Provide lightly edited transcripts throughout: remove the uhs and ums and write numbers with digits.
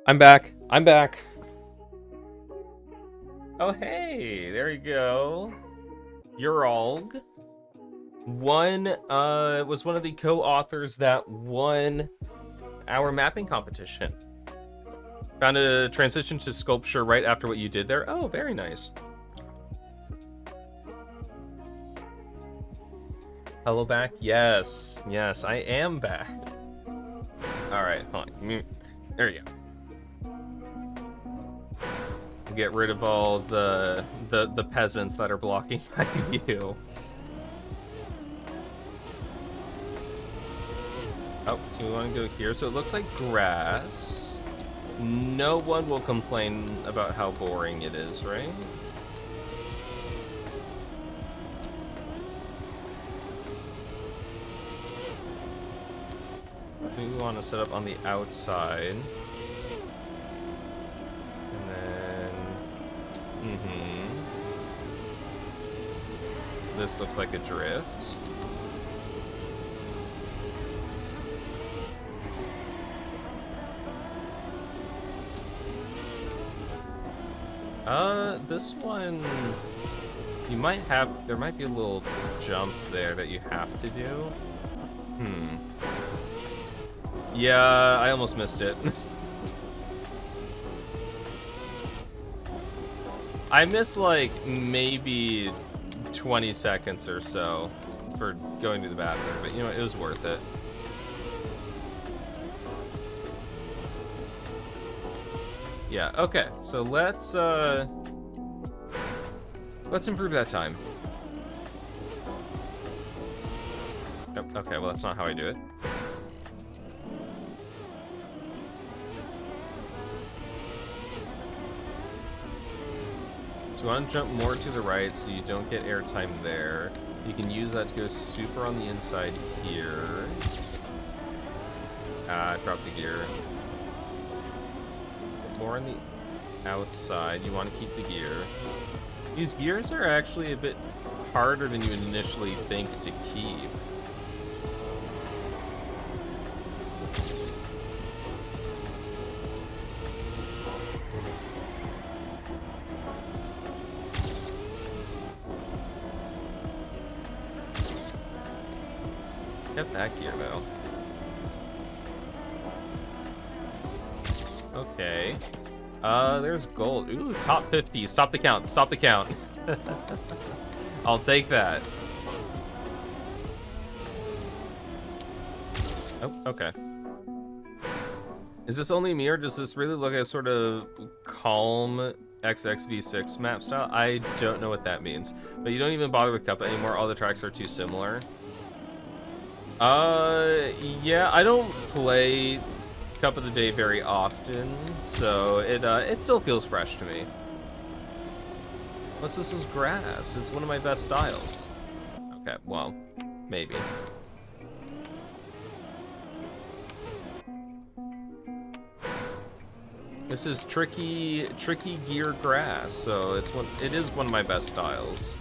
I'm back. I'm back. Oh, hey, there you go. Uralg was one of the co-authors that won our mapping competition. Found a transition to sculpture right after what you did there. Oh, very nice. Hello back. Yes, I am back. All right, hold on. There you go. Get rid of all the peasants that are blocking my view. Oh, so we want to go here. So it looks like grass. No one will complain about how boring it is, right? We want to set up on the outside. And then... This looks like a drift. This one... There might be a little jump there that you have to do. Yeah, I almost missed it. I missed like maybe 20 seconds or so for going to the bathroom, but you know, it was worth it. Yeah, okay, so let's improve that time. Oh, okay, well that's not how I do it. So you want to jump more to the right so you don't get airtime there. You can use that to go super on the inside here. Drop the gear. More on the outside. You want to keep the gear. These gears are actually a bit harder than you initially think to keep. Get that gear though. Okay. There's gold. Ooh, top 50. Stop the count. Stop the count. I'll take that. Oh, okay. Is this only me, or does this really look like a sort of calm XXV6 map style? I don't know what that means. But you don't even bother with Cuppa anymore. All the tracks are too similar. Yeah, I don't play Cup of the Day very often, so it still feels fresh to me. Plus, this is grass. It's one of my best styles. Okay, well, maybe. This is tricky gear grass, so it is one of my best styles.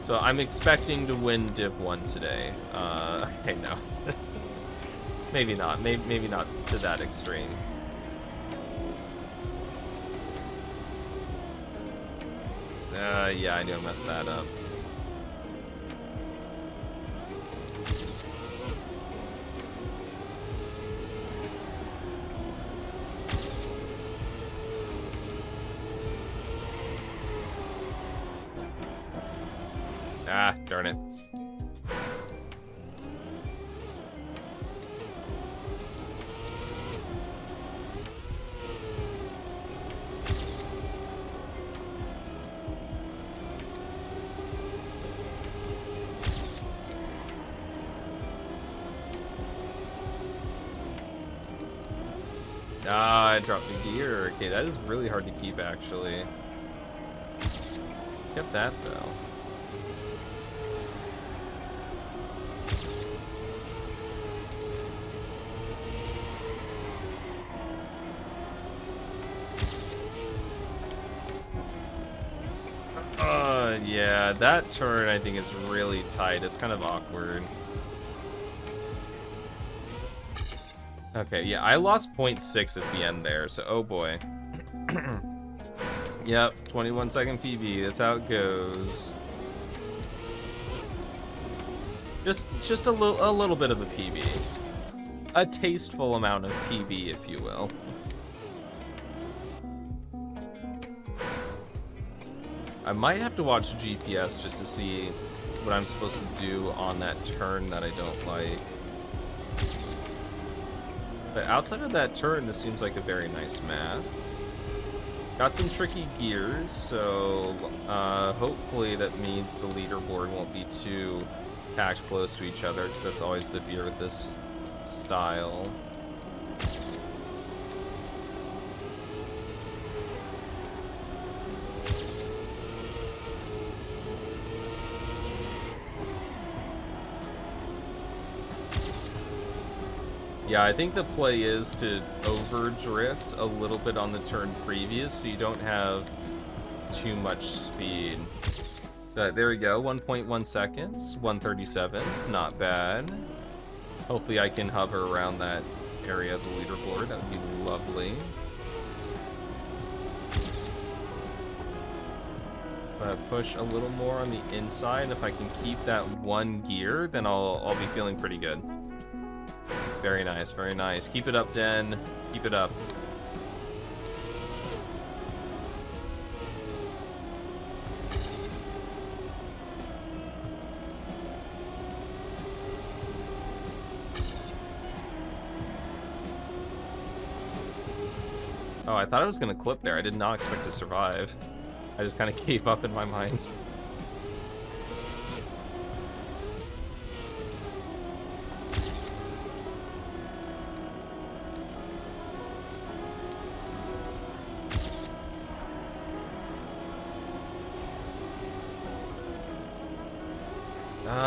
So I'm expecting to win Div 1 today. Okay, no. Maybe not. Maybe not to that extreme. Yeah, I knew I messed that up. Ah, darn it. Ah, I dropped the gear. Okay, that is really hard to keep, actually. Get that, though. Yeah, that turn I think is really tight. It's kind of awkward. Okay, yeah, I lost 0.6 at the end there, so oh boy. Yep, 21-second PB, that's how it goes. Just a little bit of a PB. A tasteful amount of PB, if you will. I might have to watch the GPS just to see what I'm supposed to do on that turn that I don't like. But outside of that turn, this seems like a very nice map. Got some tricky gears, so hopefully that means the leaderboard won't be too packed close to each other, because that's always the fear with this style. Yeah, I think the play is to overdrift a little bit on the turn previous, so you don't have too much speed. But there we go, 1.1 seconds, 137, not bad. Hopefully I can hover around that area of the leaderboard, that would be lovely. But push a little more on the inside, and if I can keep that one gear, then I'll be feeling pretty good. Very nice, very nice. Keep it up, Den. Keep it up. Oh, I thought I was gonna clip there. I did not expect to survive. I just kind of gave up in my mind.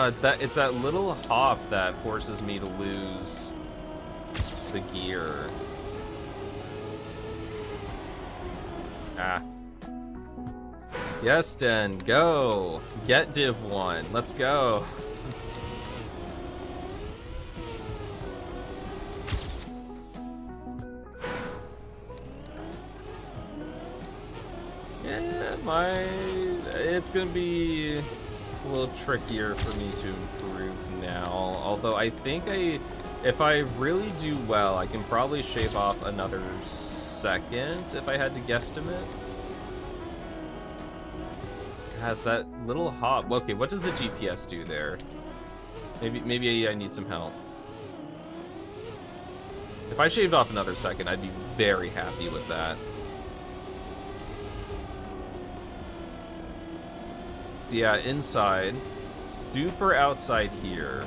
It's that little hop that forces me to lose the gear. Ah. Yes, Den, go! Get Div 1, let's go! Yeah, it's gonna be a little trickier for me to improve now, although I think if I really do well, I can probably shave off another second if I had to guesstimate. Has that little hop. Okay, what does the GPS do there? Maybe I need some help. If I shaved off another second, I'd be very happy with that. So yeah, inside, super outside here.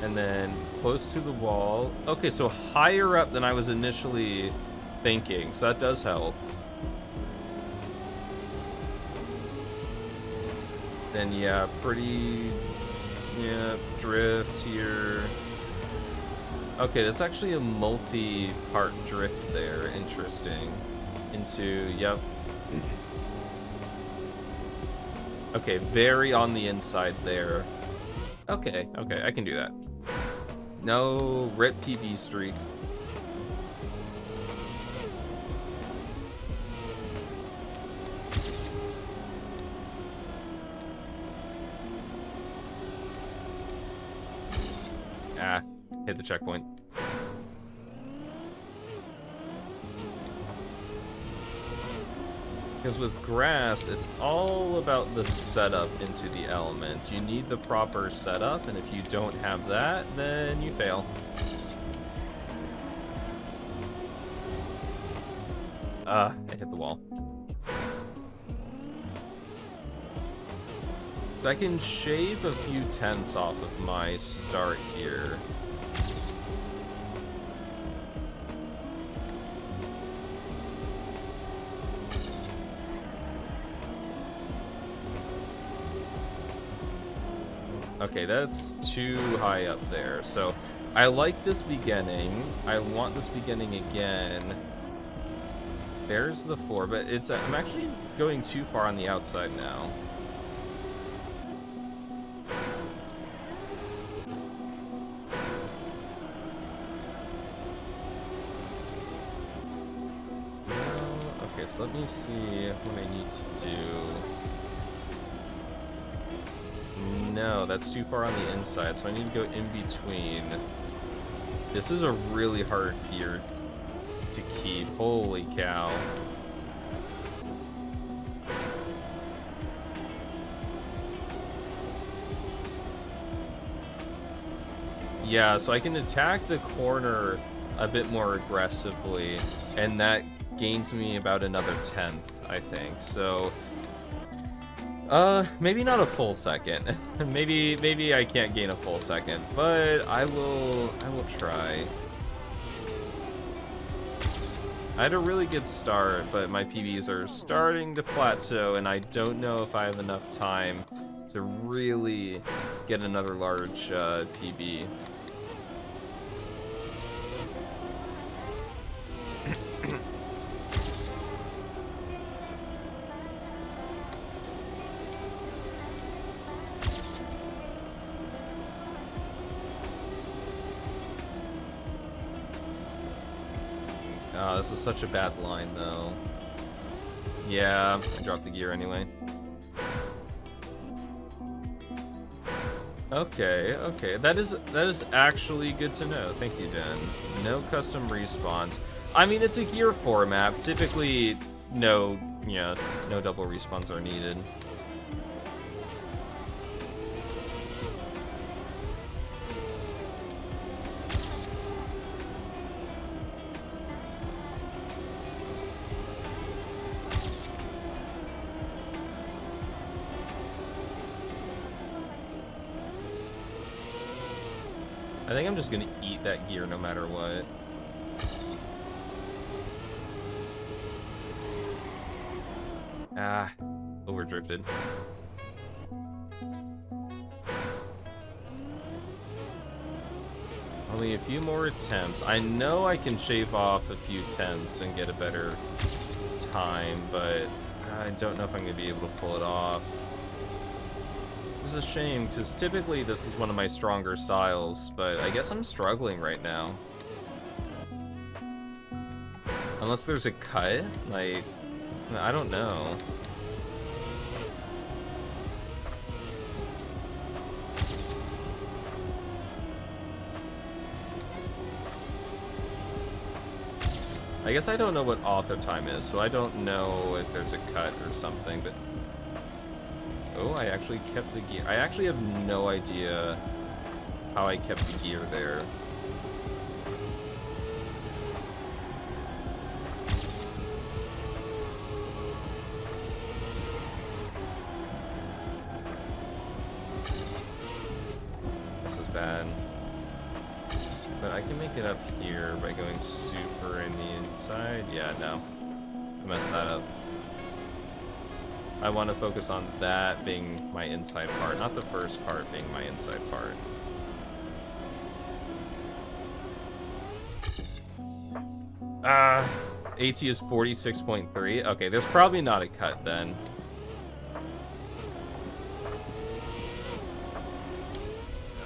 And then close to the wall. Okay, so higher up than I was initially thinking, so that does help. Then yeah, drift here. Okay, that's actually a multi-part drift there. Interesting. Into, yep. Okay, very on the inside there. Okay, I can do that. No, rip PB streak. Ah, hit the checkpoint. Because with grass, it's all about the setup into the element. You need the proper setup, and if you don't have that, then you fail. I hit the wall. So I can shave a few tenths off of my start here. Okay, that's too high up there. So I like this beginning. I want this beginning again. There's the 4, but I'm actually going too far on the outside now. Okay, so let me see what I need to do. No, that's too far on the inside, so I need to go in between. This is a really hard gear to keep. Holy cow. Yeah, so I can attack the corner a bit more aggressively, and that gains me about another 10th, I think. So, maybe not a full second. maybe I can't gain a full second, but I will try. I had a really good start, but my PBs are starting to plateau, and I don't know if I have enough time to really get another large PB. Oh, this was such a bad line, though. Yeah, I dropped the gear anyway. Okay, that is actually good to know. Thank you, Den. No custom respawns. I mean, it's a gear 4 map. Typically, no double respawns are needed. I think I'm just gonna eat that gear no matter what. Ah, overdrifted. Only a few more attempts. I know I can shave off a few tenths and get a better time, but I don't know if I'm gonna be able to pull it off. It's a shame, because typically this is one of my stronger styles, but I guess I'm struggling right now. Unless there's a cut? Like, I don't know. I guess I don't know what author time is, so I don't know if there's a cut or something, but... Oh, I actually kept the gear. I actually have no idea how I kept the gear there. This is bad. But I can make it up here by going super in the inside. Yeah, no. I messed that up. I want to focus on that being my inside part, not the first part being my inside part. AT is 46.3. Okay, there's probably not a cut then.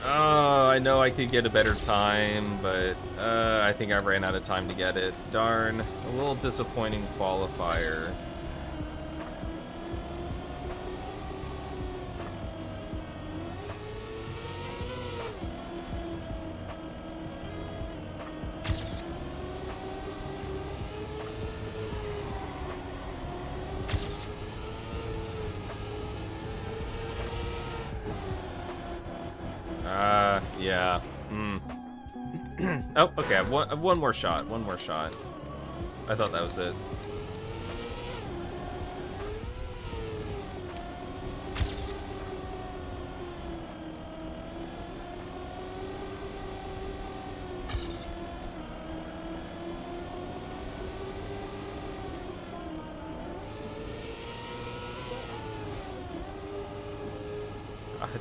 Oh, I know I could get a better time, but I think I ran out of time to get it. Darn, a little disappointing qualifier. Yeah. Oh, okay, I've one more shot. One more shot. I thought that was it.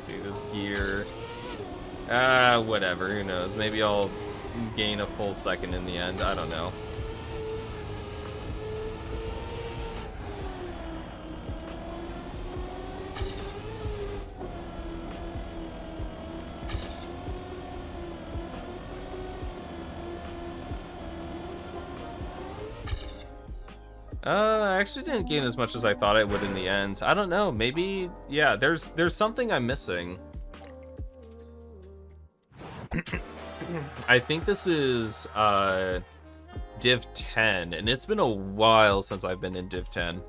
Dude, this gear. Whatever, who knows? Maybe I'll gain a full second in the end. I don't know. I actually didn't gain as much as I thought I would in the end. I don't know, maybe, yeah, there's something I'm missing. I think this is, Div 10, and it's been a while since I've been in Div 10.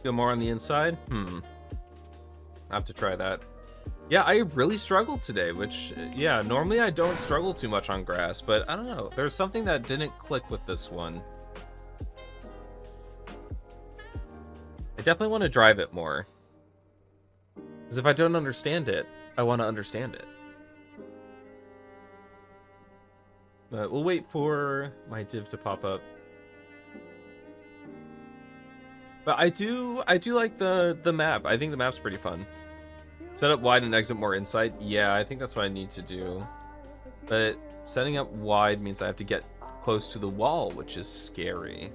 Go more on the inside? I have to try that. Yeah, I really struggled today, which, yeah, normally I don't struggle too much on grass, but I don't know. There's something that didn't click with this one. I definitely want to drive it more. Because if I don't understand it, I want to understand it. But we'll wait for my div to pop up. But I do like the map. I think the map's pretty fun. Set up wide and exit more inside. Yeah, I think that's what I need to do. But setting up wide means I have to get close to the wall, which is scary.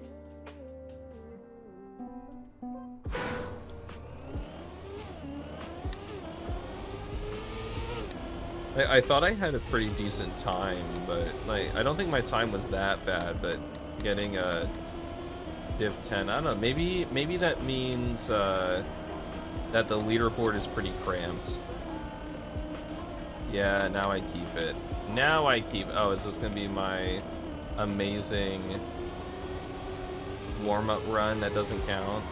I thought I had a pretty decent time, but like I don't think my time was that bad, but getting a Div 10, I don't know, maybe that means that the leaderboard is pretty cramped. Yeah, now I keep it. Now I keep, oh, is this gonna be my amazing warm-up run that doesn't count?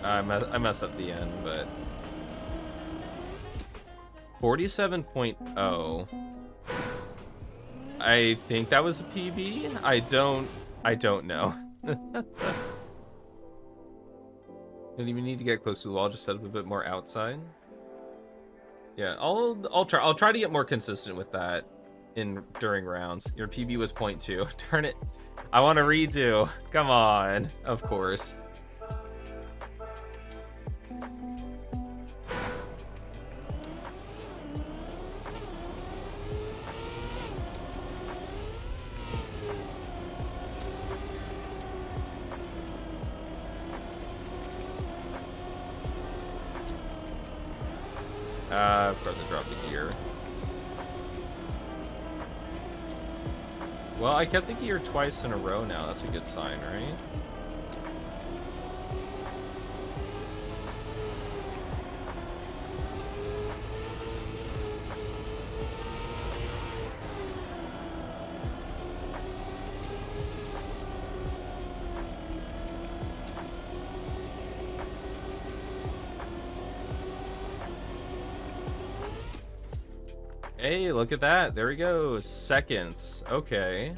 I messed up the end, but 47.0. I think that was a PB. I don't know. Don't even need to get close to the wall. Just set up a bit more outside. Yeah, I'll try to get more consistent with that during rounds. Your PB was 0.2. Darn it! I want to redo. Come on, of course. Of course I dropped the gear. Well, I kept the gear twice in a row now. That's a good sign, right? Hey, look at that. There we go. Seconds. Okay.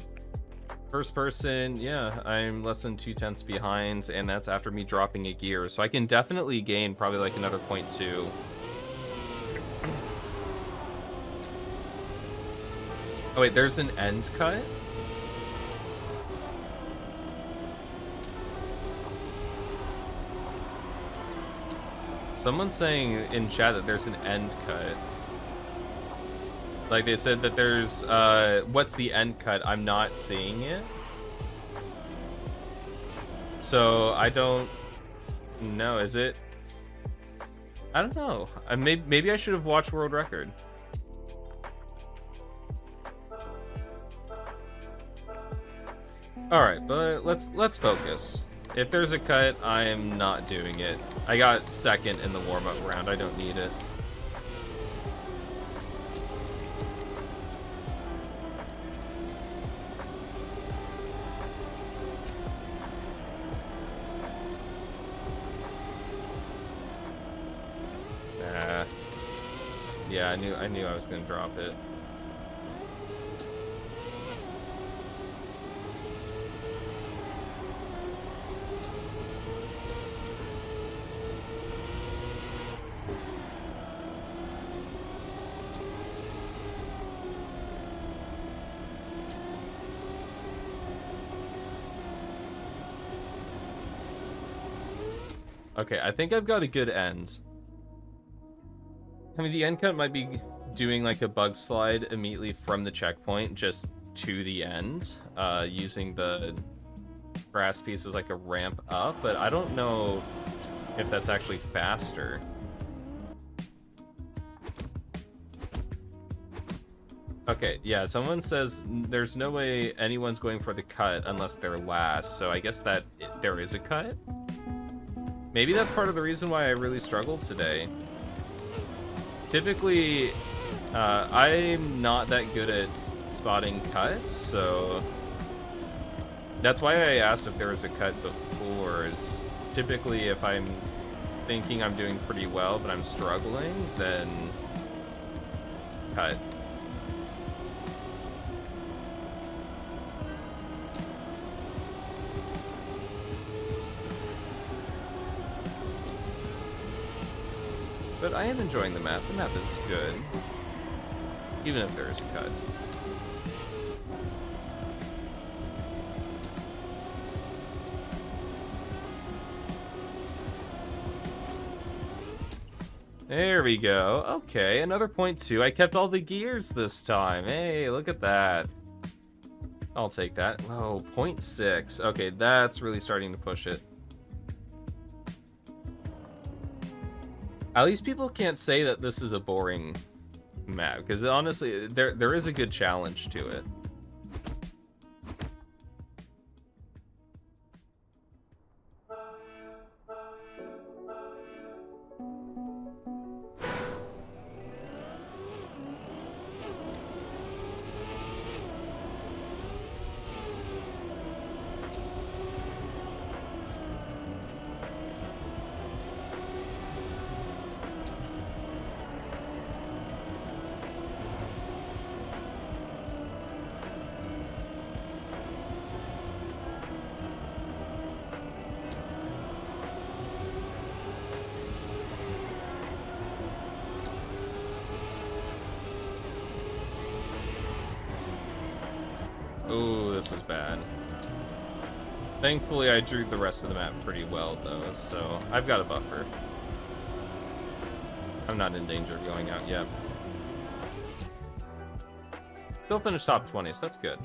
First person, yeah, I'm less than 2/10 behind, and that's after me dropping a gear. So I can definitely gain probably like another 0.2. Oh wait, there's an end cut? Someone's saying in chat that there's an end cut. Like they said that there's, what's the end cut? I'm not seeing it. So I don't know, is it? I don't know. Maybe I should have watched World Record. All right, but let's focus. If there's a cut, I am not doing it. I got second in the warm-up round. I don't need it. Yeah, I knew I was gonna drop it. Okay, I think I've got a good end. I mean, the end cut might be doing like a bug slide immediately from the checkpoint just to the end, using the grass piece is like a ramp up, but I don't know if that's actually faster. Okay, yeah, someone says there's no way anyone's going for the cut unless they're last, so I guess that there is a cut? Maybe that's part of the reason why I really struggled today. Typically, I'm not that good at spotting cuts, so that's why I asked if there was a cut before. Is typically if I'm thinking I'm doing pretty well, but I'm struggling, then cut. But I am enjoying the map. The map is good, even if there is a cut. There we go. Okay, another 0.2. I kept all the gears this time. Hey, look at that. I'll take that. Oh, 0.6. Okay, that's really starting to push it. At least people can't say that this is a boring map, because honestly, there is a good challenge to it. Ooh, this is bad. Thankfully, I drew the rest of the map pretty well, though, so I've got a buffer. I'm not in danger of going out yet. Still finished top 20, so that's good.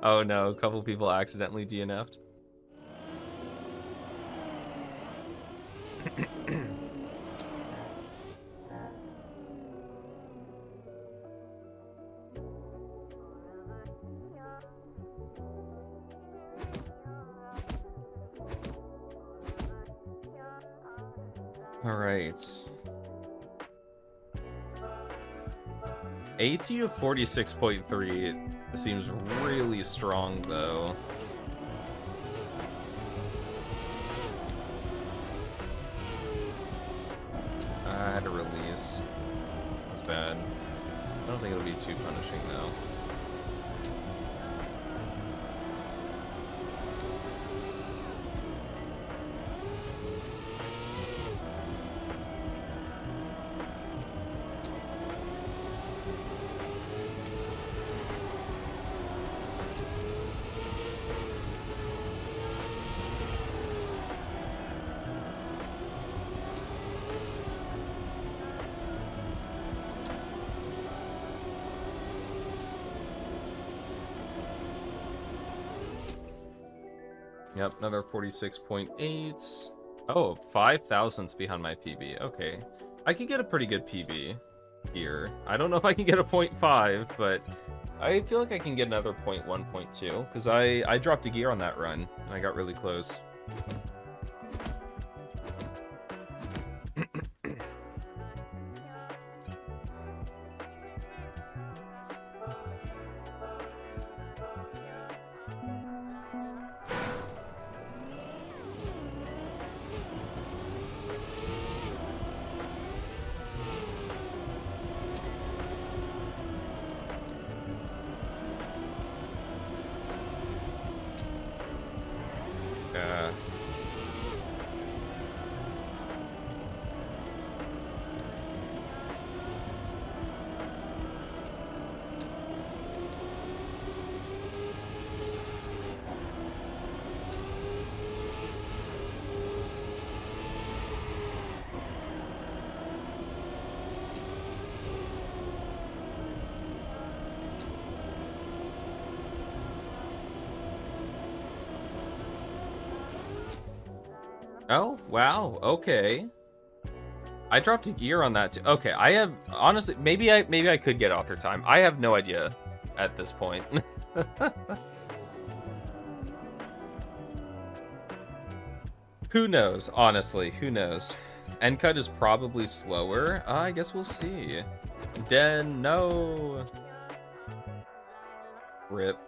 Oh no, a couple people accidentally DNF'd. All right. AT of 46.3 seems really strong, though. I had a release. That's bad. I don't think it'll be too punishing, though. Yep, another 46.8. Oh, 5 thousandths behind my PB. Okay. I could get a pretty good PB here. I don't know if I can get a 0.5, but I feel like I can get another 0.1, 0.2, because I dropped a gear on that run, and I got really close. Oh, wow. Okay. I dropped a gear on that too. Okay, I have honestly maybe I could get author time. I have no idea at this point. Who knows? Honestly, who knows? End cut is probably slower. I guess we'll see. Den, no. Rip.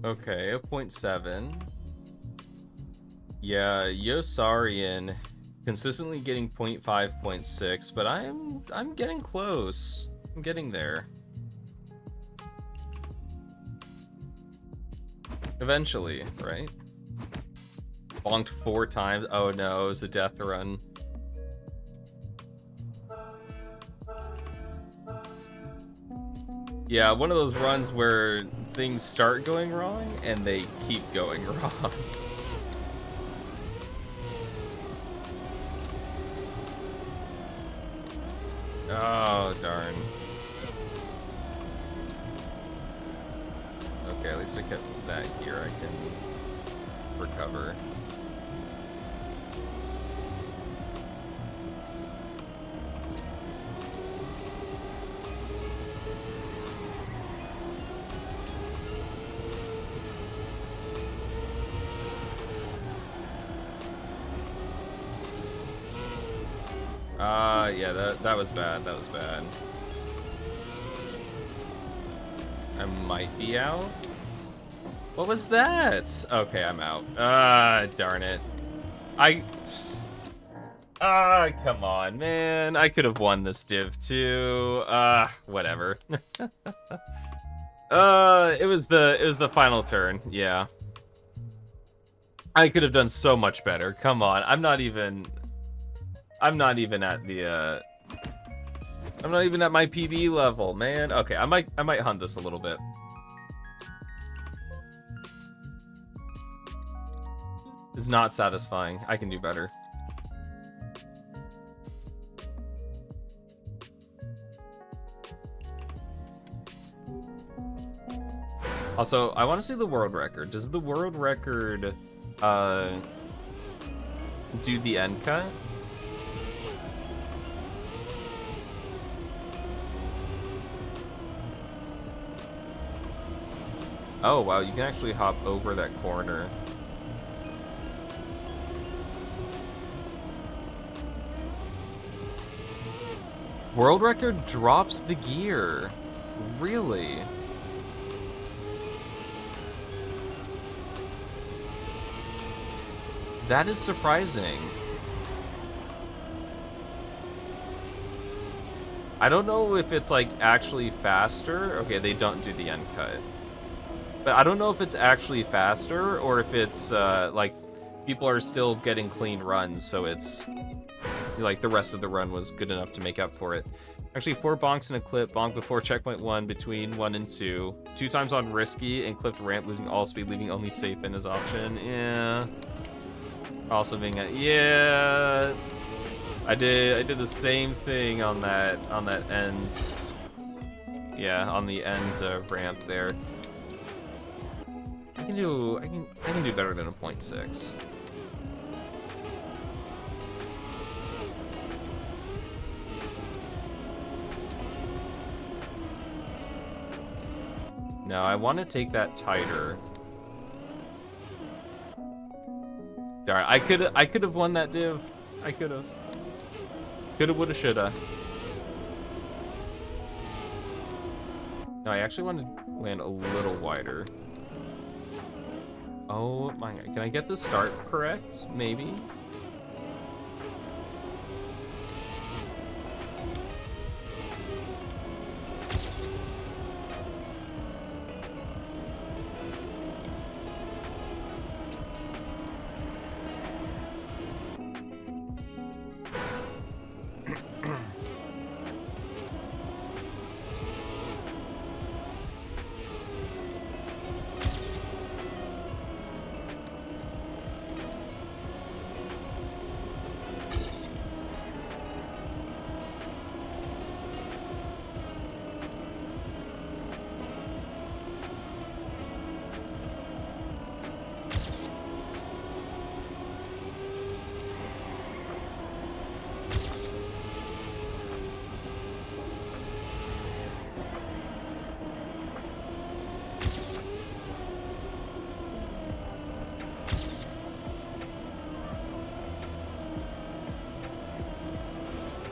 Okay, a 0.7. Yeah, Yosarian consistently getting 0.5, 0.6, but I'm getting close. I'm getting there. Eventually, right? Bonked 4 times. Oh no, it was a death run. Yeah, one of those runs where things start going wrong and they keep going wrong. Oh, darn. Okay, at least I kept that gear I can recover. Yeah, that was bad. That was bad. I might be out. What was that? Okay, I'm out. Darn it. Come on, man. I could have won this div too. Whatever. It was the final turn. Yeah. I could have done so much better. Come on. I'm not even at the I'm not even at my PB level, man. Okay, I might hunt this a little bit. It's not satisfying. I can do better. Also, I want to see the world record. Does the world record do the end cut? Oh, wow, you can actually hop over that corner. World record drops the gear. Really? That is surprising. I don't know if it's like actually faster. Okay, they don't do the end cut. But I don't know if it's actually faster or if it's like people are still getting clean runs, so it's like the rest of the run was good enough to make up for it. Actually, 4 bonks in a clip, bonk before checkpoint 1, between 1 and 2. 2 times on risky and clipped ramp, losing all speed, leaving only safe in his option. Yeah. Also being at, yeah. I did the same thing on that end. Yeah, on the end ramp there. I can do better than a 0.6. No, I want to take that tighter. Darn, I could have won that div. I could have. Coulda, woulda, shoulda. No, I actually want to land a little wider. Oh my god. Can I get the start correct? Maybe?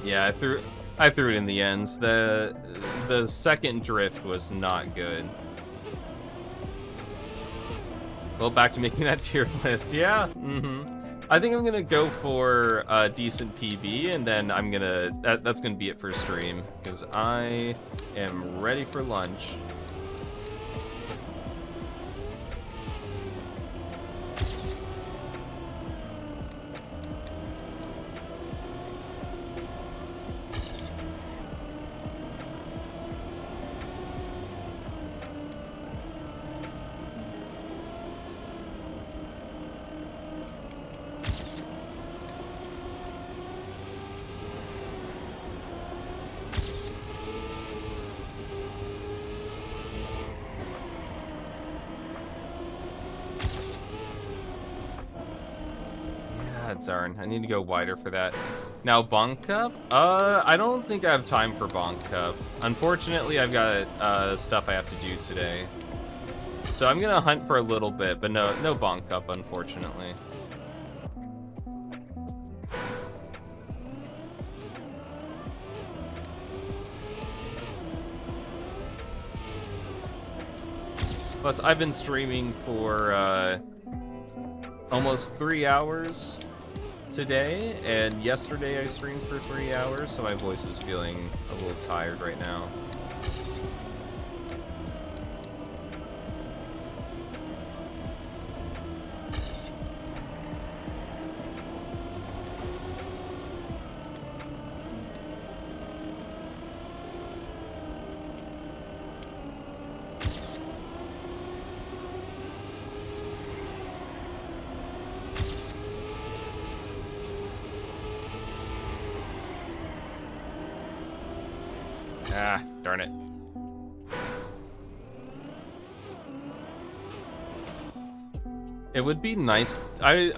Yeah, I threw it in the ends. The second drift was not good. Well, back to making that tier list. Yeah, I think I'm gonna go for a decent PB, and then I'm gonna that's gonna be it for stream because I am ready for lunch. Darn, I need to go wider for that. Now, Bonk Cup? I don't think I have time for Bonk Cup. Unfortunately, I've got stuff I have to do today. So I'm gonna hunt for a little bit, but no Bonk Cup, unfortunately. Plus, I've been streaming for almost 3 hours today, and yesterday I streamed for 3 hours, so my voice is feeling a little tired right now. Ah, darn it. It would be nice. I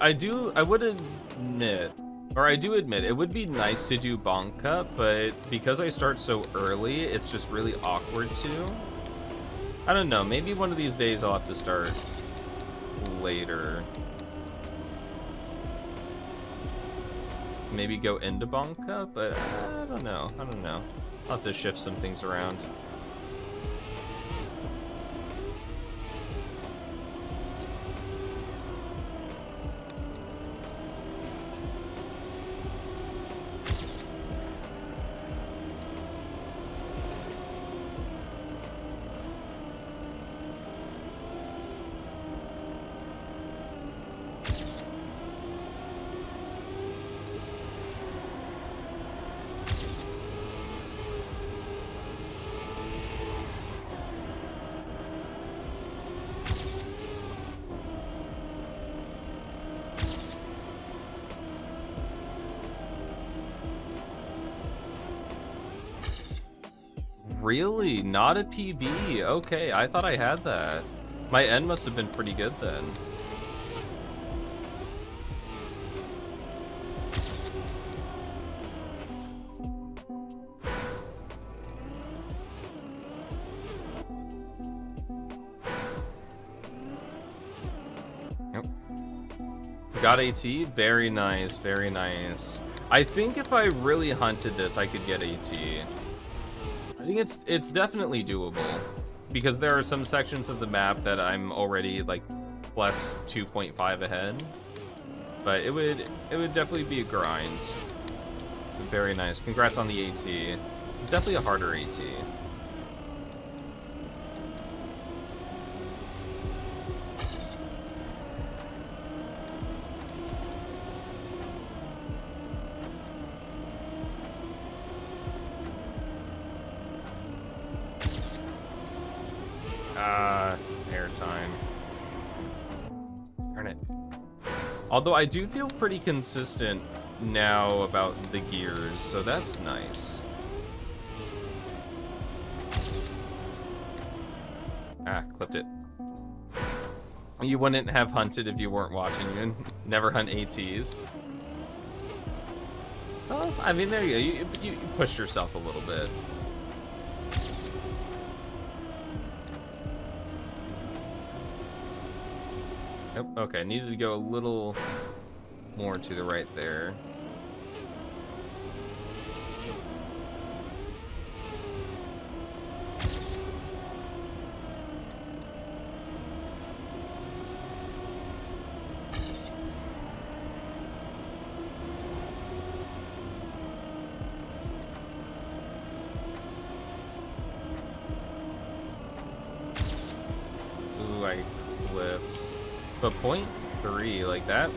would admit, or I do admit, it would be nice to do Bonk Cup, but because I start so early, it's just really awkward to. I don't know, maybe one of these days I'll have to start later. Maybe go into Bonk Cup, but I don't know. I'll have to shift some things around. Really? Not a PB? Okay, I thought I had that. My end must have been pretty good then. Yep. Got AT? Very nice, very nice. I think if I really hunted this, I could get AT. I think it's definitely doable. because there are some sections of the map that I'm already like plus 2.5 ahead. But it would definitely be a grind. Very nice. Congrats on the AT. It's definitely a harder AT. Airtime. Darn it. Although I do feel pretty consistent now about the gears, so that's nice. Ah, clipped it. You wouldn't have hunted if you weren't watching. You never hunt ATs. Oh, I mean, there you go. You pushed yourself a little bit. Nope, okay, needed to go a little more to the right there. Ooh, I clipped. But 0.3, like that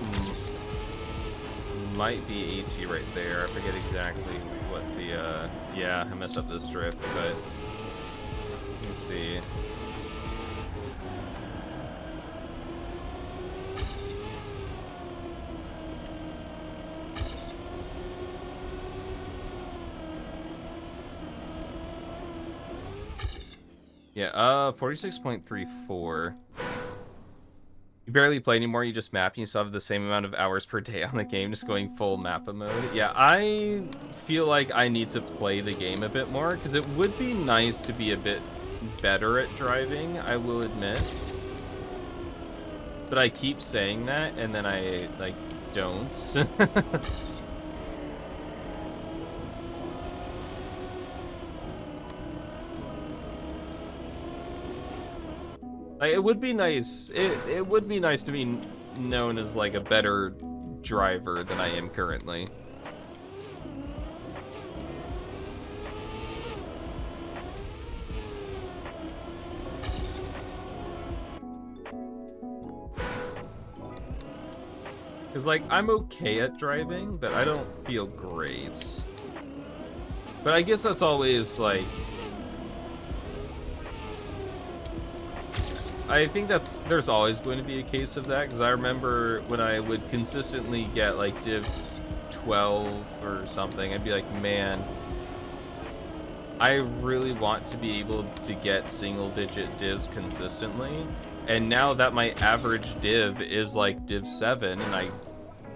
might be AT right there. I forget exactly what the, yeah, I messed up this drift, but let me see. Yeah, 46.34. You barely play anymore, you just map, and you still have the same amount of hours per day on the game, just going full mappa mode. Yeah, I feel like I need to play the game a bit more, because it would be nice to be a bit better at driving, I will admit. But I keep saying that, and then I, like, don't. Like, it would be nice. It would be nice to be known as like a better driver than I am currently. Cause like I'm okay at driving, but I don't feel great. But I guess that's always like. I think there's always going to be a case of that, because I remember when I would consistently get like div 12 or something, I'd be like, man, I really want to be able to get single digit divs consistently, and now that my average div is like div 7 and I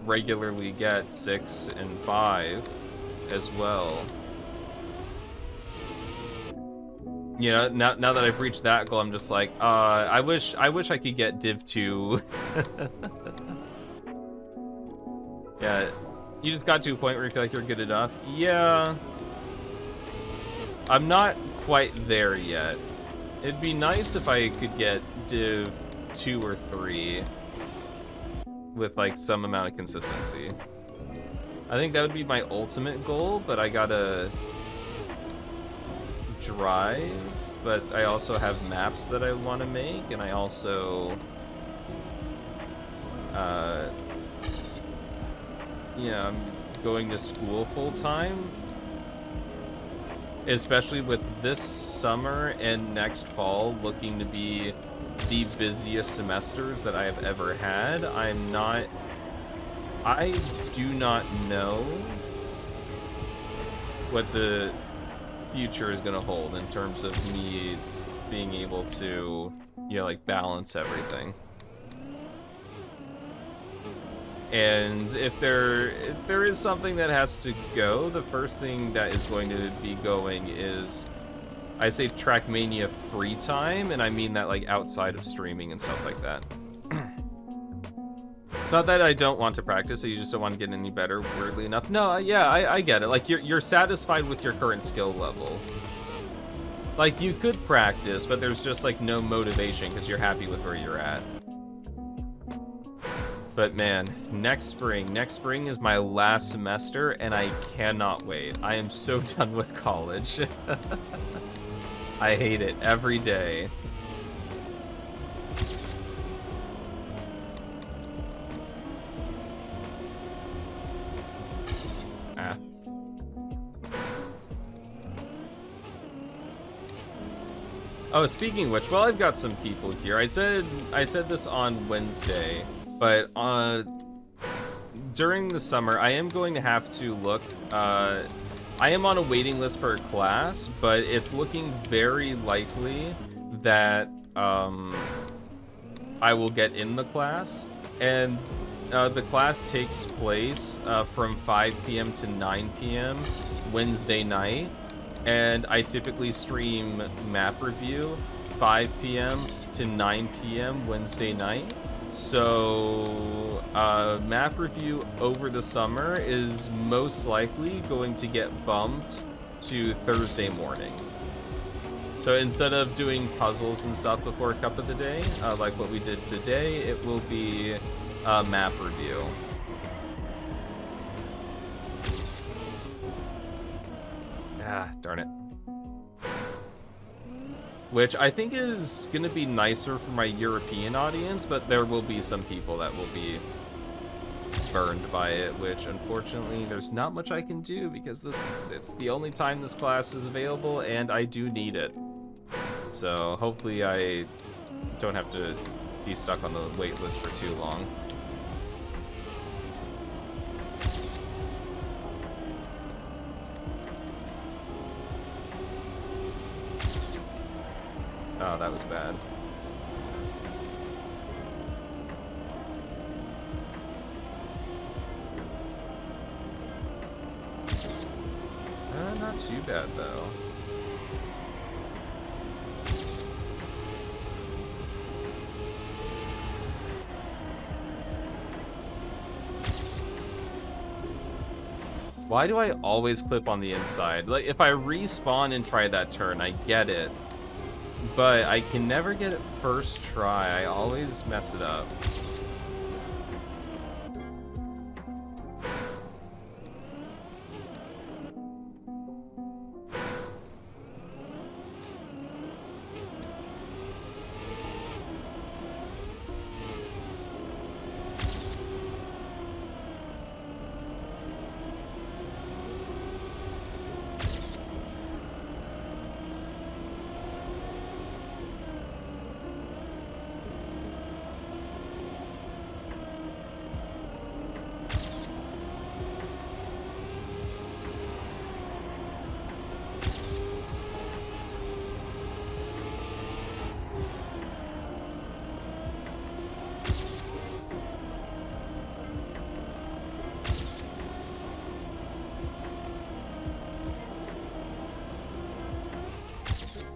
regularly get 6 and 5 as well. You know, now that I've reached that goal, I'm just like, I wish I could get div 2. Yeah, you just got to a point where you feel like you're good enough. Yeah, I'm not quite there yet. It'd be nice if I could get div 2 or 3 with like some amount of consistency. I think that would be my ultimate goal, but I gotta drive, but I also have maps that I want to make, and I also yeah, I'm going to school full-time, especially with this summer and next fall looking to be the busiest semesters that I have ever had. I do not know what the future is going to hold in terms of me being able to, you know, like balance everything. And if there is something that has to go, the first thing that is going to be going is, I say Trackmania free time, and I mean that like outside of streaming and stuff like that. It's not that I don't want to practice, so you just don't want to get any better, weirdly enough. No, yeah, I get it. Like, you're satisfied with your current skill level. Like, you could practice, but there's just, like, no motivation because you're happy with where you're at. But man, next spring is my last semester, and I cannot wait. I am so done with college. I hate it every day. Ah. Oh, speaking of which, well, I've got some people here. I said this on Wednesday, but during the summer, I am going to have to look. I am on a waiting list for a class, but it's looking very likely that I will get in the class, and the class takes place from 5 p.m. to 9 p.m. Wednesday night. And I typically stream map review 5 p.m. to 9 p.m. Wednesday night. So map review over the summer is most likely going to get bumped to Thursday morning. So instead of doing puzzles and stuff before Cup of the Day, like what we did today, it will be map review. Ah, darn it. Which I think is gonna be nicer for my European audience, but there will be some people that will be burned by it, which unfortunately there's not much I can do because it's the only time this class is available and I do need it. So hopefully I don't have to be stuck on the wait list for too long. Oh, that was bad. Not too bad, though. Why do I always clip on the inside? Like, if I respawn and try that turn, I get it. But I can never get it first try. I always mess it up.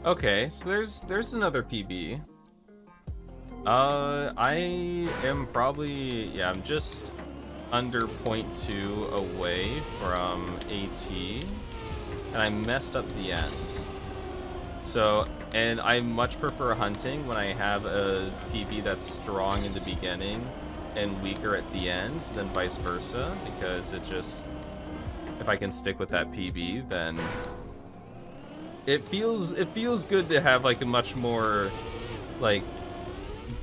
Okay, so there's another PB. I am probably, yeah, I'm just under 0.2 away from AT, and I messed up the end. So, and I much prefer hunting when I have a PB that's strong in the beginning and weaker at the end than vice versa, because it just, if I can stick with that PB, then it feels good to have like a much more like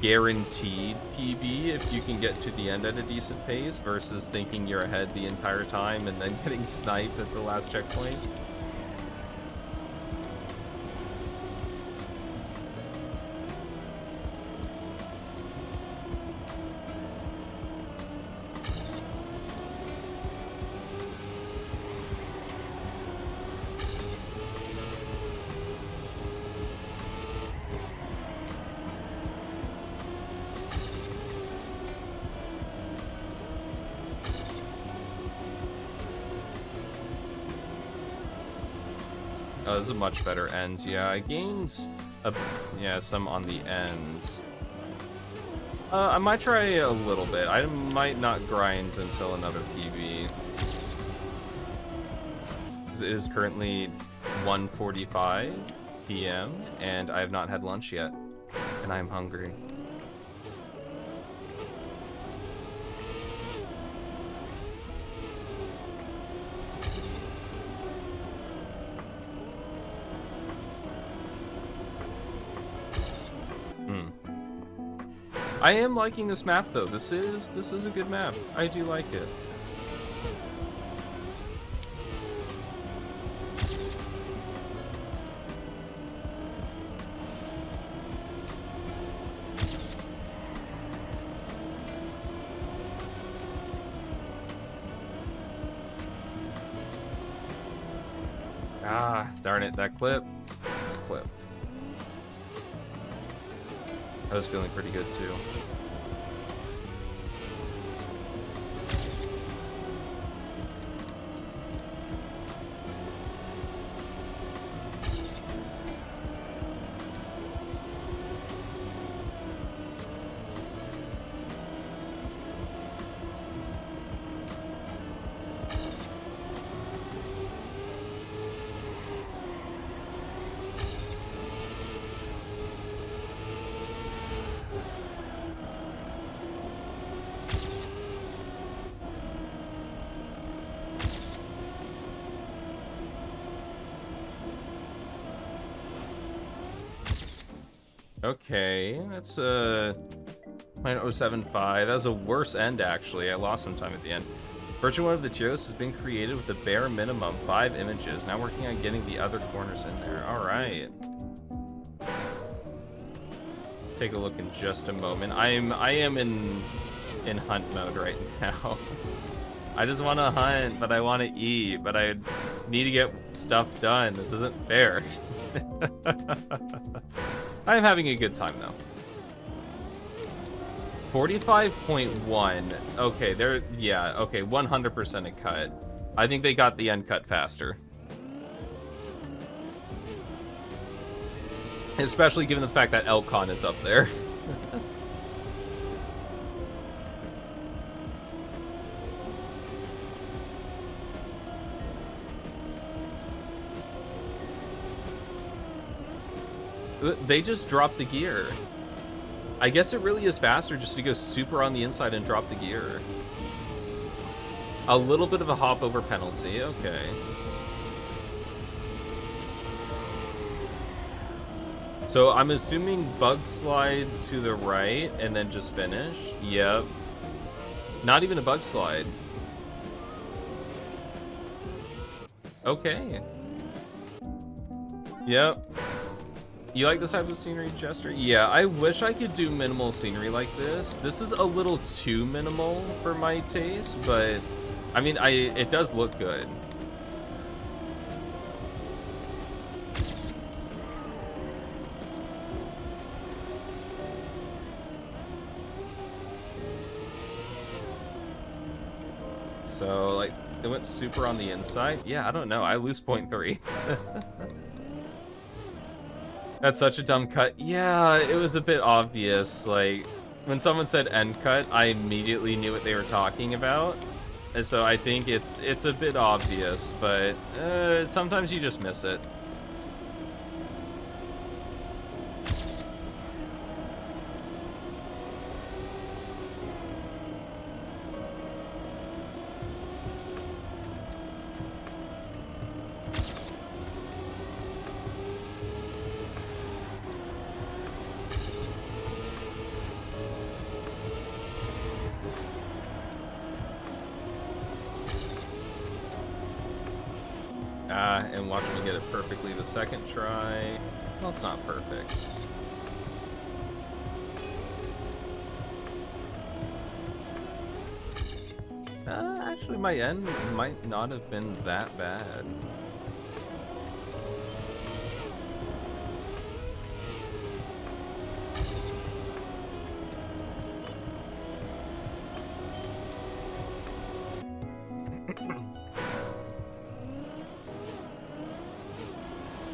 guaranteed PB if you can get to the end at a decent pace versus thinking you're ahead the entire time and then getting sniped at the last checkpoint. Oh, those are much better ends. Yeah, I gained some on the ends. I might try a little bit. I might not grind until another PB. It is currently 145. p.m. and I have not had lunch yet, and I'm hungry. I am liking this map though. This is a good map. I do like it. Ah, darn it, that clip. I was feeling pretty good too. Okay, that's a 0.075. That was a worse end, actually. I lost some time at the end. Version 1 of the tier list has been created with the bare minimum 5 images. Now working on getting the other corners in there. Alright. Take a look in just a moment. I am in hunt mode right now. I just want to hunt, but I want to eat, but I need to get stuff done. This isn't fair. I'm having a good time though. 45.1. Okay, they're, yeah, okay, 100% a cut. I think they got the end cut faster. Especially given the fact that Elcon is up there. They just dropped the gear. I guess it really is faster just to go super on the inside and drop the gear. A little bit of a hop over penalty, okay. So I'm assuming bug slide to the right and then just finish. Yep. Not even a bug slide. Okay. Yep. You like this type of scenery, Jester? Yeah, I wish I could do minimal scenery like this. This is a little too minimal for my taste, but I mean, it does look good. So, like, it went super on the inside. Yeah, I don't know. I lose 0.3. That's such a dumb cut. Yeah, it was a bit obvious. Like, when someone said end cut, I immediately knew what they were talking about. And so I think it's a bit obvious, but sometimes you just miss it. And watch me get it perfectly the second try. Well, it's not perfect. Actually, my end might not have been that bad.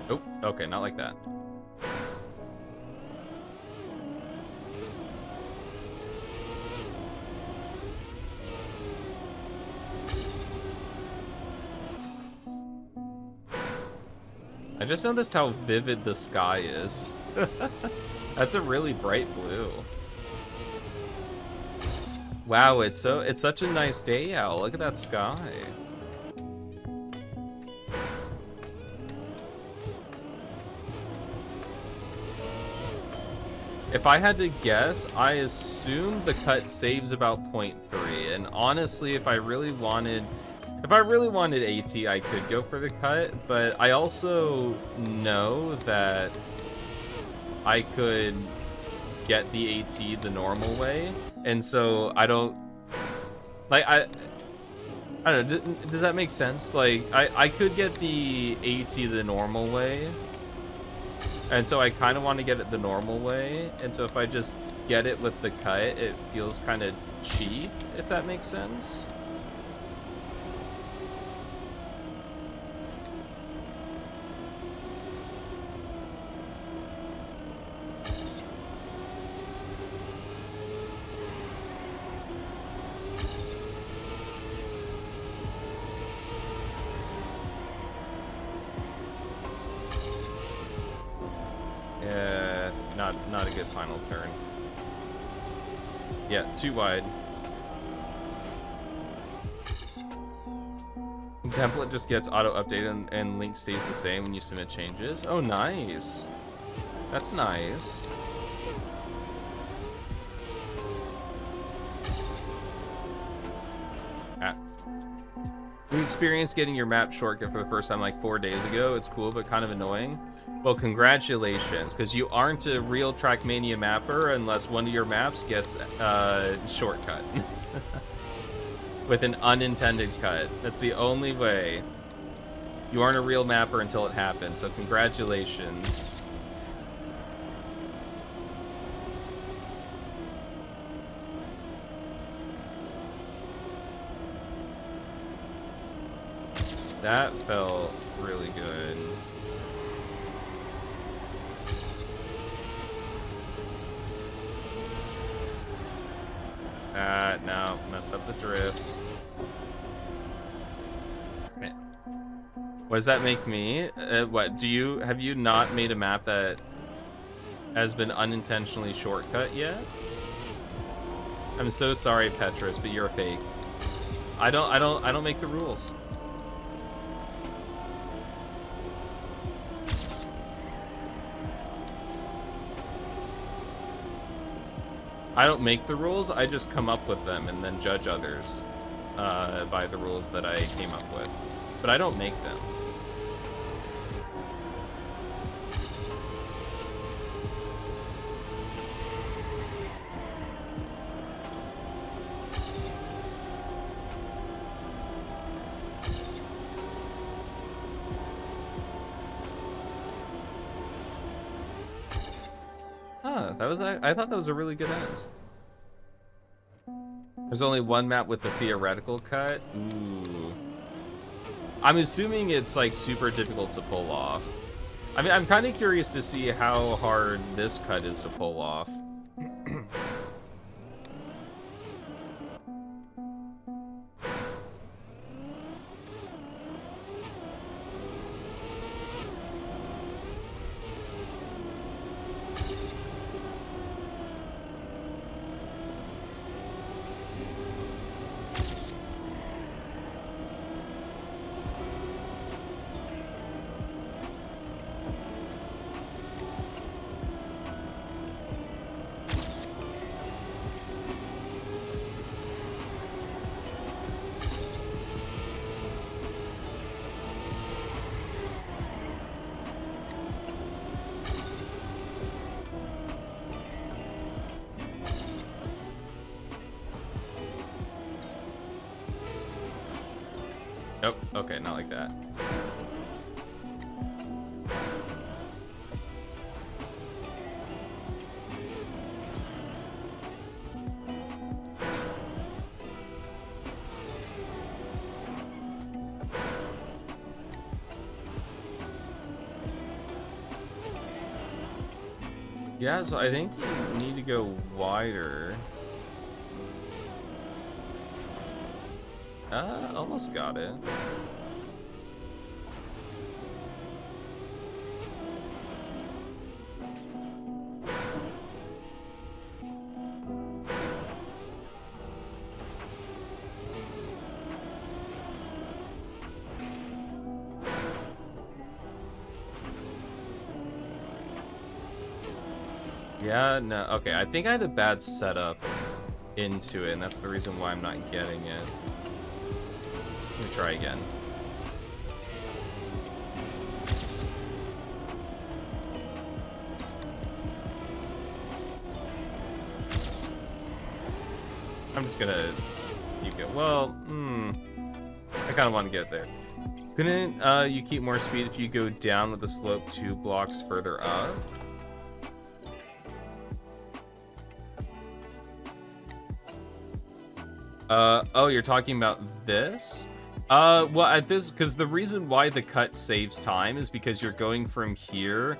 Oh, okay, not like that. I just noticed how vivid the sky is. That's a really bright blue. Wow, it's such a nice day out. Look at that sky. If I had to guess, I assume the cut saves about 0.3. And honestly, if I really wanted AT, I could go for the cut, but I also know that I could get the AT the normal way, and so I don't know, does that make sense? Like, I could get the AT the normal way, and so I kind of want to get it the normal way, and so if I just get it with the cut, it feels kind of cheap, if that makes sense. Not a good final turn. Yeah, too wide. Template just gets auto-updated and link stays the same when you submit changes. Oh, nice. That's nice. We experienced getting your map shortcut for the first time like 4 days ago. It's cool, but kind of annoying. Well, congratulations, because you aren't a real Trackmania mapper unless one of your maps gets shortcut. With an unintended cut. That's the only way. You aren't a real mapper until it happens, so congratulations. That felt really good. No, messed up the drift. What does that make me? What, have you not made a map that has been unintentionally shortcut yet? I'm so sorry, Petrus, but you're a fake. I don't make the rules. I don't make the rules, I just come up with them and then judge others by the rules that I came up with. But I don't make them. I thought that was a really good end. There's only one map with a theoretical cut. Ooh. I'm assuming it's like super difficult to pull off. I mean, I'm kind of curious to see how hard this cut is to pull off. Nope, okay, not like that. Yeah, so I think you need to go wider. Almost got it. Yeah, no, okay, I think I had a bad setup into it, and that's the reason why I'm not getting it. Let me try again. I'm just gonna keep it. Well, I kind of want to get there. Couldn't you keep more speed if you go down with the slope 2 blocks further up? Oh, you're talking about this? Well, at this, because the reason why the cut saves time is because you're going from here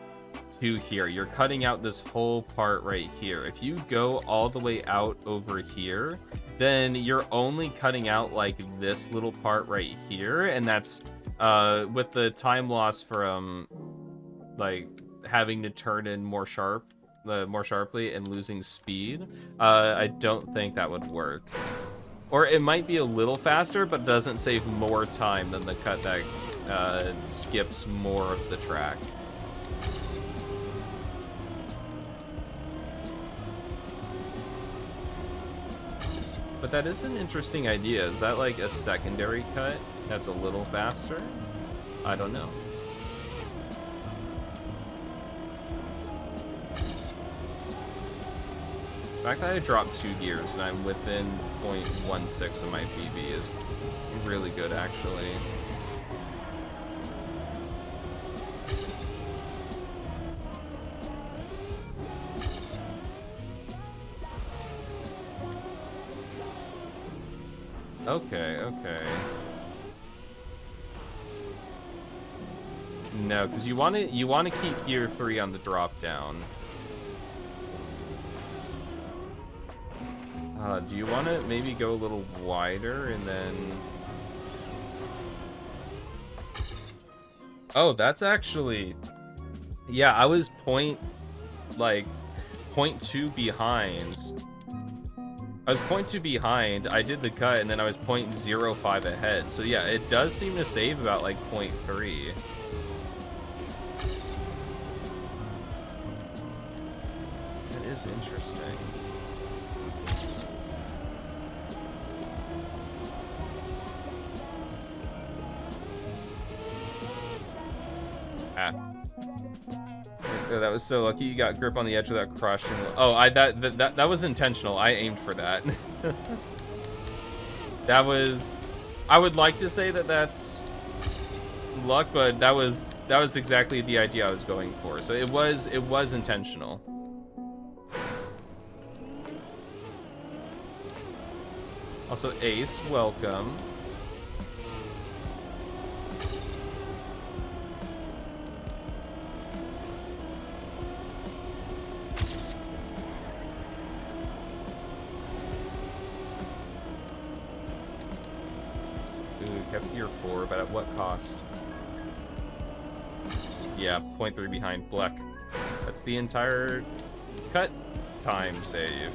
to here. You're cutting out this whole part right here. If you go all the way out over here, then you're only cutting out like this little part right here, and that's with the time loss from like having to turn in more sharply and losing speed. I don't think that would work. Or it might be a little faster, but doesn't save more time than the cut that skips more of the track. But that is an interesting idea. Is that like a secondary cut that's a little faster? I don't know. The fact that I dropped 2 gears and I'm within 0.16 of my PB is really good, actually. Okay, okay. No, because you want to keep gear 3 on the drop down. Do you want to maybe go a little wider and then... Oh, that's actually... Yeah, I was 0.2 behind. I was 0.2 behind, I did the cut, and then I was 0.05 ahead. So yeah, it does seem to save about like 0.3. That is interesting. That was so lucky. You got grip on the edge without crushing. Oh, that was intentional. I aimed for that. That was... I would like to say that that's luck, but that was exactly the idea I was going for. So it was intentional. Also, Ace, welcome. Kept tier 4, but at what cost? Yeah, 0.3 behind. Bleck. That's the entire cut time save.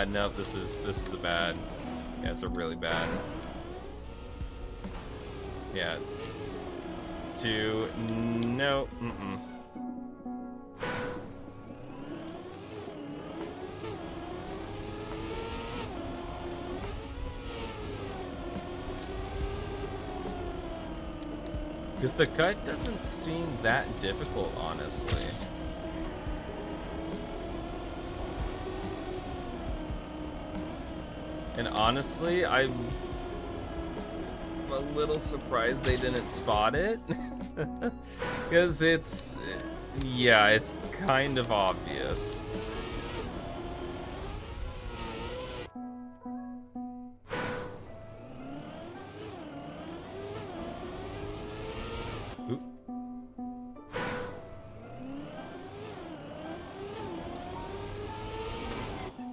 No, this is a bad. Yeah, it's a really bad. Yeah. 2, no, Because the cut doesn't seem that difficult, honestly. And honestly, I'm a little surprised they didn't spot it. Because it's kind of obvious.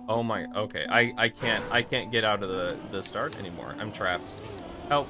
Oh my, okay. I can't get out of the start anymore. I'm trapped. Help.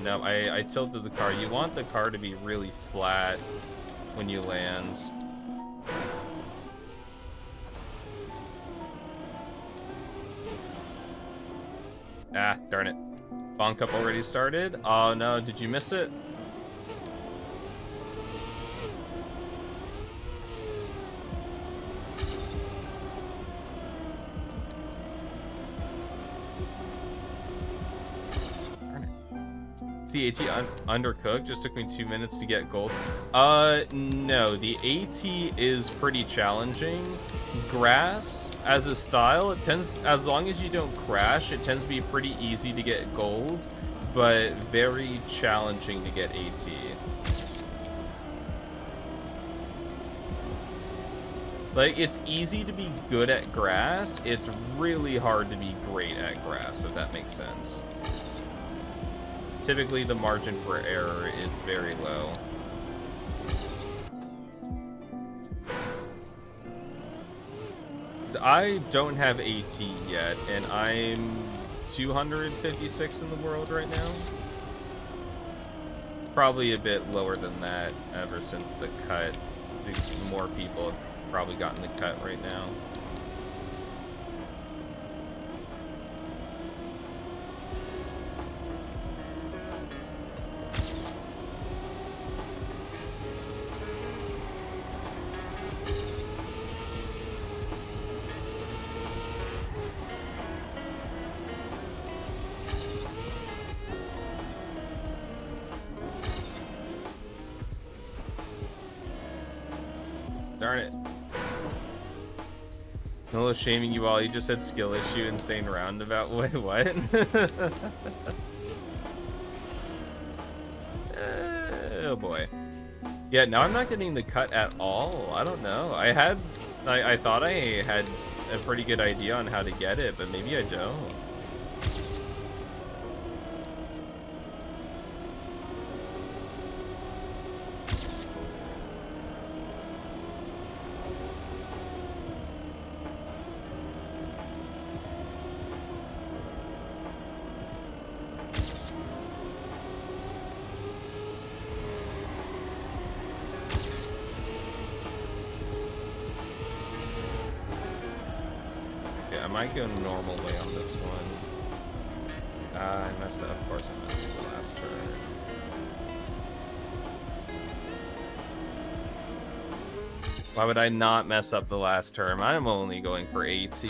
No, I tilted the car. You want the car to be really flat when you land. Ah, darn it. Bonk up already started? Oh no, did you miss it? The AT undercooked, just took me 2 minutes to get gold. No, the AT is pretty challenging. Grass, as a style, it tends, as long as you don't crash, it tends to be pretty easy to get gold, but very challenging to get AT. Like, it's easy to be good at grass, it's really hard to be great at grass, if that makes sense. Typically, the margin for error is very low. So I don't have AT yet, and I'm 256 in the world right now. Probably a bit lower than that ever since the cut, because more people have probably gotten the cut right now. Darn it. No shaming you all, you just said skill issue, insane roundabout. Wait, what? Oh boy. Yeah, now I'm not getting the cut at all. I don't know. I thought I had a pretty good idea on how to get it, but maybe I don't. I might go normal way on this one. I messed up. Of course I messed up the last turn. Why would I not mess up the last turn? I'm only going for AT.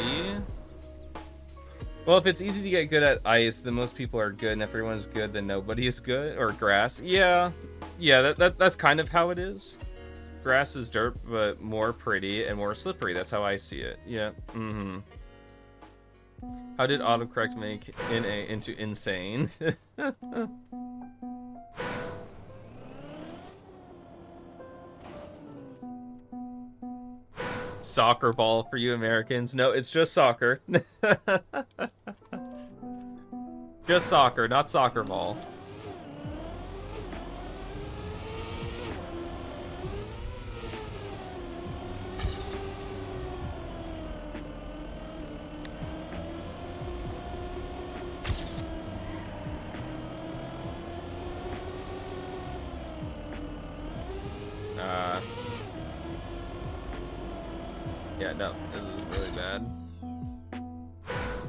Well, if it's easy to get good at ice, then most people are good, and if everyone's good, then nobody is good. Or grass. Yeah, that's kind of how it is. Grass is dirt, but more pretty and more slippery. That's how I see it. Yeah. Mm-hmm. How did autocorrect make NA into insane? Soccer ball for you Americans. No, it's just soccer. Just soccer, not soccer ball. Yeah, no, this is really bad.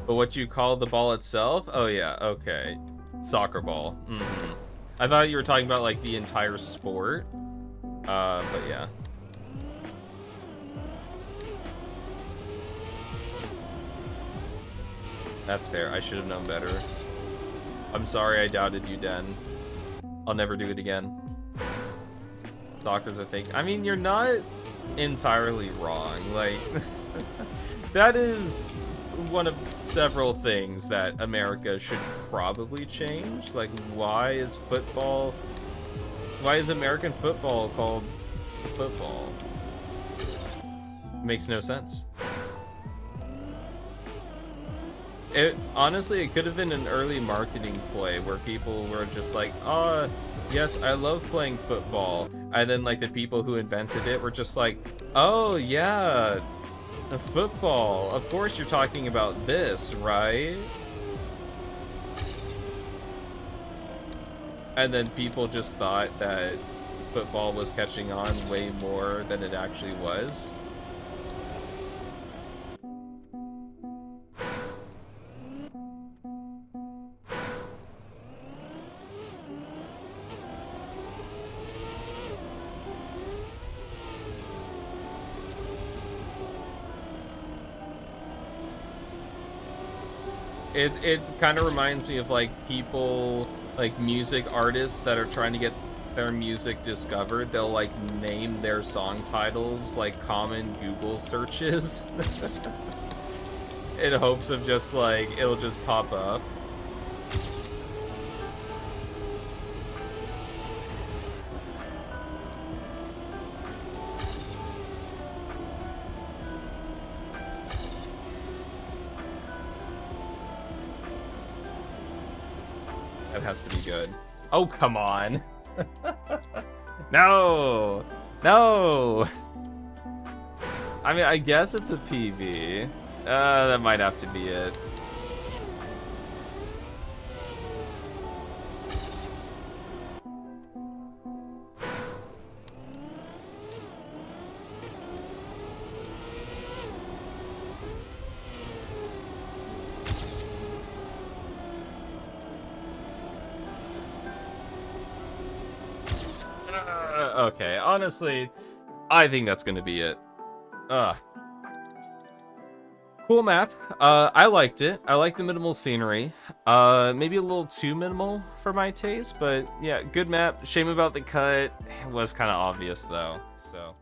But what you call the ball itself? Oh yeah, okay. Soccer ball. Mm-hmm. I thought you were talking about like the entire sport. But yeah. That's fair. I should have known better. I'm sorry I doubted you, Den. I'll never do it again. Soccer's a fake. I mean, you're not entirely wrong. Like, that is one of several things that America should probably change. Like, why is American football called football? Makes no sense. Honestly, it could have been an early marketing play where people were just like, oh, yes, I love playing football. And then, like, the people who invented it were just like, oh, yeah, football. Of course you're talking about this, right? And then people just thought that football was catching on way more than it actually was. It kind of reminds me of like people, like music artists that are trying to get their music discovered. They'll like name their song titles like common Google searches in hopes of just like it'll just pop up. That has to be good. Oh, come on. No! No! I mean, I guess it's a PB. That might have to be it. Okay, honestly, I think that's gonna be it. Cool map. I liked it. I like the minimal scenery. Maybe a little too minimal for my taste, but yeah, good map. Shame about the cut. It was kind of obvious though, so.